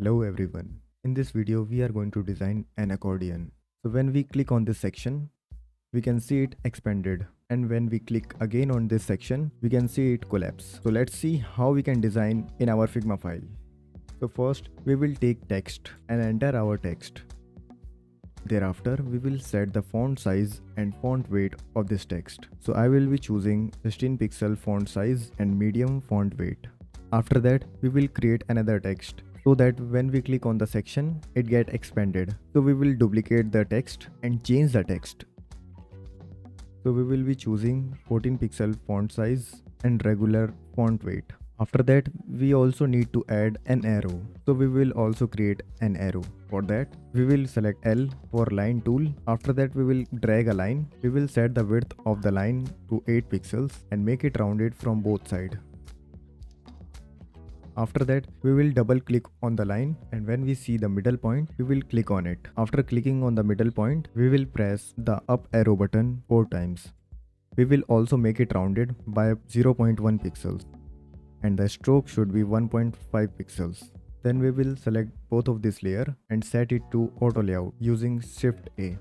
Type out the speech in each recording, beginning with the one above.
Hello everyone. In this video we are going to design an accordion. So when we click on this section, we can see it expanded, and when we click again on this section, we can see it collapse. So let's see how we can design in our Figma file. So first we will take text and enter our text. Thereafter we will set the font size and font weight of this text. So I will be choosing 16 pixel font size and medium font weight. After that we will create another text, so that when we click on the section, it get expanded. So we will duplicate the text and change the text. So we will be choosing 14 pixel font size and regular font weight. After that, we also need to add an arrow. So we will also create an arrow. For that, we will select L for line tool. After that, we will drag a line. We will set the width of the line to 8 pixels and make it rounded from both sides. After that, we will double click on the line, and when we see the middle point, we will click on it. After clicking on the middle point, we will press the up arrow button 4 times. We will also make it rounded by 0.1 pixels, and the stroke should be 1.5 pixels. Then we will select both of this layer and set it to auto layout using Shift A.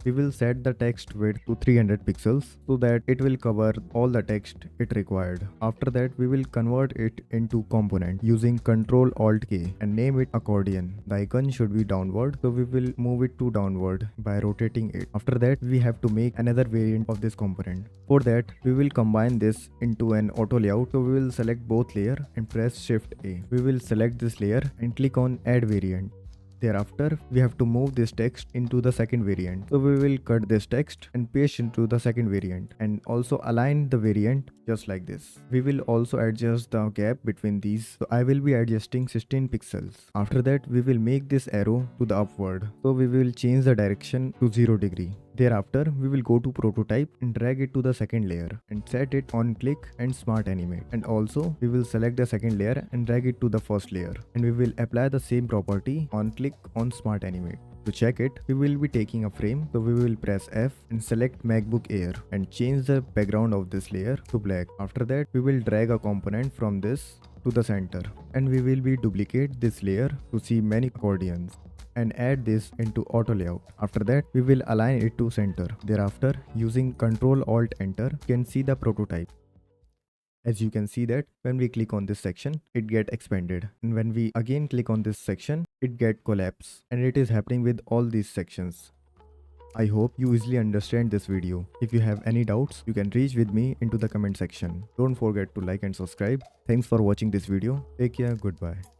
We will set the text width to 300 pixels so that it will cover all the text it required. After that, we will convert it into component using Ctrl Alt K and name it accordion. The icon should be downward, so we will move it to downward by rotating it. After that, we have to make another variant of this component. For that, we will combine this into an auto layout. So we will select both layer and press Shift A. We will select this layer and click on Add Variant. Thereafter, we have to move this text into the second variant. So we will cut this text and paste into the second variant, and also align the variant just like this. We will also adjust the gap between these. So I will be adjusting 16 pixels. After that, we will make this arrow to the upward. So we will change the direction to 0 degree. Thereafter, we will go to prototype and drag it to the second layer and set it on click and smart animate. And also, we will select the second layer and drag it to the first layer. And we will apply the same property on click on smart animate. To check it, we will be taking a frame. So we will press F and select MacBook Air and change the background of this layer to black. After that, we will drag a component from this to the center. And we will be duplicate this layer to see many accordions, and add this into auto layout. After that, we will align it to center. Thereafter, using Ctrl Alt Enter, you can see the prototype. As you can see that when we click on this section, it get expanded, and when we again click on this section, it get collapse, and it is happening with all these sections. I hope you easily understand this video. If you have any doubts, you can reach with me into the comment section. Don't forget to like and subscribe. Thanks for watching this video. Take care. Goodbye.